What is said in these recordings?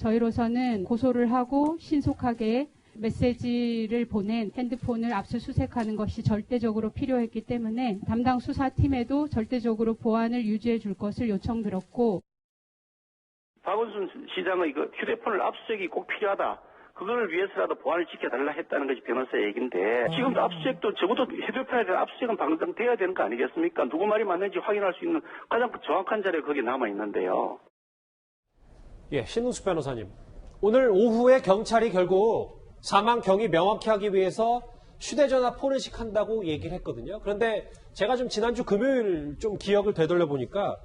저희로서는 고소를 하고 신속하게 메시지를 보낸 핸드폰을 압수수색하는 것이 절대적으로 필요했기 때문에 담당 수사팀에도 절대적으로 보안을 유지해 줄 것을 요청드렸고, 박원순 시장의 그 휴대폰을 압수수색이 꼭 필요하다. 그걸 위해서라도 보안을 지켜달라 했다는 것이 변호사의 얘기인데, 지금도 압수수색도 적어도 휴대폰에 대한 압수수색은 방송돼야 되는 거 아니겠습니까? 누구 말이 맞는지 확인할 수 있는 가장 정확한 자료가 거기에 남아있는데요. 예, 신웅숙 변호사님. 오늘 오후에 경찰이 결국 사망 경위 명확히 하기 위해서 휴대전화 포렌식 한다고 얘기를 했거든요. 그런데 제가 좀 지난주 금요일 좀 기억을 되돌려 보니까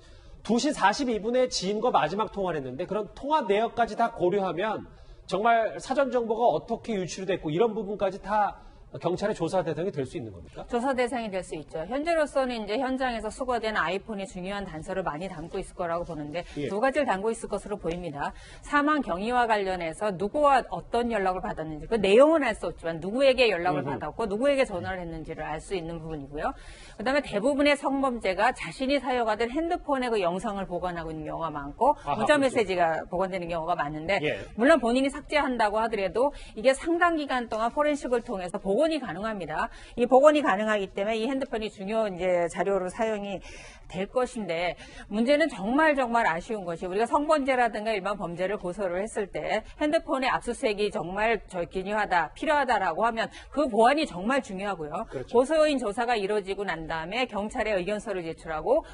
2시 42분에 지인과 마지막 통화를 했는데 그런 통화 내역까지 다 고려하면 정말 사전 정보가 어떻게 유출이 됐고 이런 부분까지 다 경찰의 조사 대상이 될 수 있는 겁니까? 조사 대상이 될 수 있죠. 현재로서는 이제 현장에서 수거된 아이폰이 중요한 단서를 많이 담고 있을 거라고 보는데 예. 두 가지를 담고 있을 것으로 보입니다. 사망 경위와 관련해서 누구와 어떤 연락을 받았는지 그 내용은 알 수 없지만 누구에게 연락을 받았고 누구에게 전화를 했는지를 알 수 있는 부분이고요. 그다음에 대부분의 성범죄가 자신이 사용하던 핸드폰에 그 영상을 보관하고 있는 경우가 많고 문자 메시지가 보관되는 경우가 많은데 예. 물론 본인이 삭제한다고 하더라도 이게 상당 기간 동안 포렌식을 통해서 복원이 가능합니다. 이 복원이 가능하기 때문에 이 핸드폰이 중요한 이제 자료로 사용이 될 것인데 문제는 정말 아쉬운 것이 우리가 성범죄라든가 일반 범죄를 고소를 했을 때 핸드폰의 압수수색이 정말 기묘하다, 필요하다라고 하면 그 보안이 정말 중요하고요. 그렇죠. 고소인 조사가 이루어지고 난 다음에 경찰에 의견서를 제출하고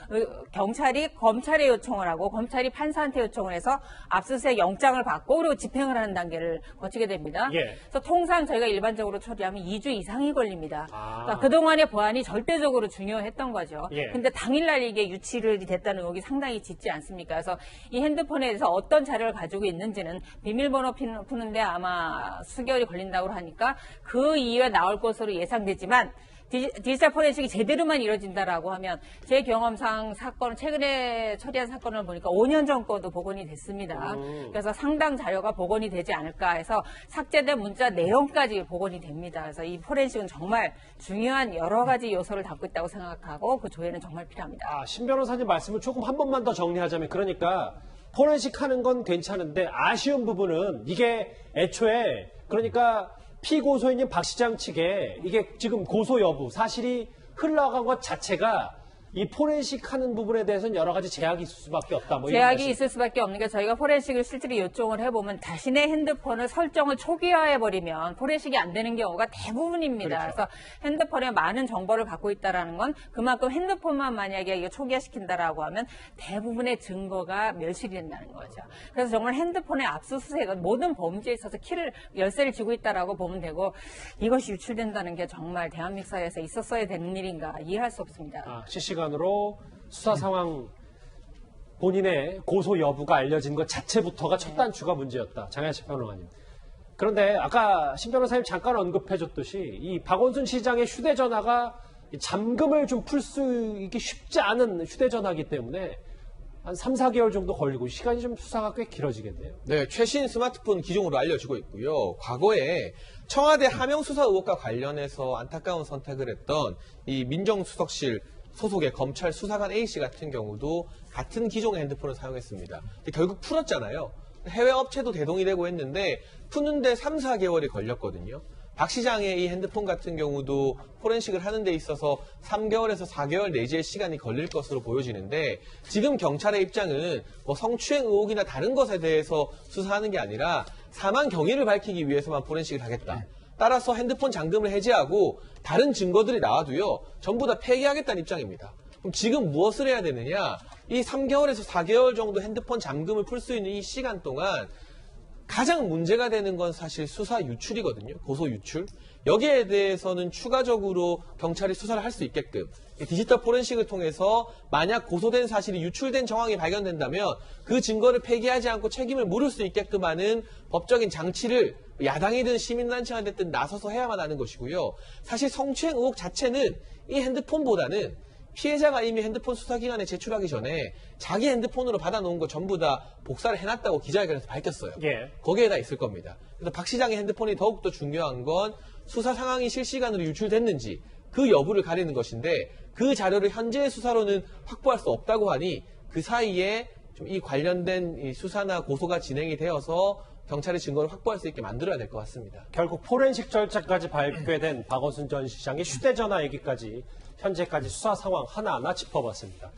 경찰이 검찰에 요청을 하고 검찰이 판사한테 요청을 해서 압수수색 영장을 받고 그리고 집행을 하는 단계를 거치게 됩니다. 예. 그래서 통상 저희가 일반적으로 처리하면 2주 이상이 걸립니다. 그러니까 그동안의 보안이 절대적으로 중요했던 거죠. 예. 근데 당일날 이게 유출이 됐다는 의혹이 상당히 짙지 않습니까? 그래서 이 핸드폰에 대해서 어떤 자료를 가지고 있는지는 비밀번호 푸는데 아마 수개월이 걸린다고 하니까 그 이후에 나올 것으로 예상되지만 디지털 포렌식이 제대로만 이루어진다라고 하면 제 경험상 사건을 최근에 처리한 사건을 보니까 5년 전 거도 복원이 됐습니다. 그래서 상당 자료가 복원이 되지 않을까 해서 삭제된 문자 내용까지 복원이 됩니다. 그래서 이 포렌식은 정말 중요한 여러 가지 요소를 담고 있다고 생각하고 그 조회는 정말 필요합니다. 신 변호사님 말씀을 조금 한 번만 더 정리하자면 그러니까 포렌식 하는 건 괜찮은데 아쉬운 부분은 이게 애초에 그러니까 피고소인인 박 시장 측에 이게 지금 고소 여부 사실이 흘러간 것 자체가 이 포렌식 하는 부분에 대해서는 여러 가지 제약이 있을 수밖에 없다. 뭐 제약이 있을 수밖에 없는 게 저희가 포렌식을 실제로 요청을 해보면 자신의 핸드폰을 설정을 초기화해버리면 포렌식이 안 되는 경우가 대부분입니다. 그렇죠. 그래서 핸드폰에 많은 정보를 갖고 있다는 건 그만큼 핸드폰만 만약에 이거 초기화시킨다라고 하면 대부분의 증거가 멸실이 된다는 거죠. 그래서 정말 핸드폰의 압수수색은 모든 범죄에 있어서 열쇠를 쥐고 있다라고 보면 되고 이것이 유출된다는 게 정말 대한민국 사회에서 있었어야 되는 일인가 이해할 수 없습니다. 실시간으로 수사 상황 본인의 고소 여부가 알려진 것 자체부터가 첫 단추가 문제였다. 장혜식 변호사님. 그런데 아까 신 변호사님 잠깐 언급해줬듯이 이 박원순 시장의 휴대전화가 잠금을 좀 풀 수 있기 쉽지 않은 휴대전화이기 때문에 한 3, 4개월 정도 걸리고 시간이 좀 수사가 꽤 길어지겠네요. 네, 최신 스마트폰 기종으로 알려지고 있고요. 과거에 청와대 하명 수사 의혹과 관련해서 안타까운 선택을 했던 이 민정수석실 소속의 검찰 수사관 A씨 같은 경우도 같은 기종의 핸드폰을 사용했습니다. 근데 결국 풀었잖아요. 해외 업체도 대동이 되고 했는데 푸는데 3, 4개월이 걸렸거든요. 박 시장의 이 핸드폰 같은 경우도 포렌식을 하는 데 있어서 3개월에서 4개월 내지의 시간이 걸릴 것으로 보여지는데 지금 경찰의 입장은 뭐 성추행 의혹이나 다른 것에 대해서 수사하는 게 아니라 사망 경위를 밝히기 위해서만 포렌식을 하겠다. 따라서 핸드폰 잠금을 해제하고 다른 증거들이 나와도요. 전부 다 폐기하겠다는 입장입니다. 그럼 지금 무엇을 해야 되느냐? 이 3개월에서 4개월 정도 핸드폰 잠금을 풀 수 있는 이 시간 동안 가장 문제가 되는 건 사실 수사 유출이거든요. 고소 유출. 여기에 대해서는 추가적으로 경찰이 수사를 할 수 있게끔 디지털 포렌식을 통해서 만약 고소된 사실이 유출된 정황이 발견된다면 그 증거를 폐기하지 않고 책임을 물을 수 있게끔 하는 법적인 장치를 야당이든 시민단체가 됐든 나서서 해야만 하는 것이고요. 사실 성추행 의혹 자체는 이 핸드폰보다는 피해자가 이미 핸드폰 수사기관에 제출하기 전에 자기 핸드폰으로 받아놓은 거 전부 다 복사를 해놨다고 기자회견에서 밝혔어요. 예. 거기에다 있을 겁니다. 그래서 박 시장의 핸드폰이 더욱더 중요한 건 수사 상황이 실시간으로 유출됐는지 그 여부를 가리는 것인데 그 자료를 현재의 수사로는 확보할 수 없다고 하니 그 사이에 좀 이 관련된 이 수사나 고소가 진행이 되어서 경찰의 증거를 확보할 수 있게 만들어야 될 것 같습니다. 결국 포렌식 절차까지 발표된 박원순 전 시장의 휴대전화 얘기까지 현재까지 수사 상황 하나하나 짚어봤습니다.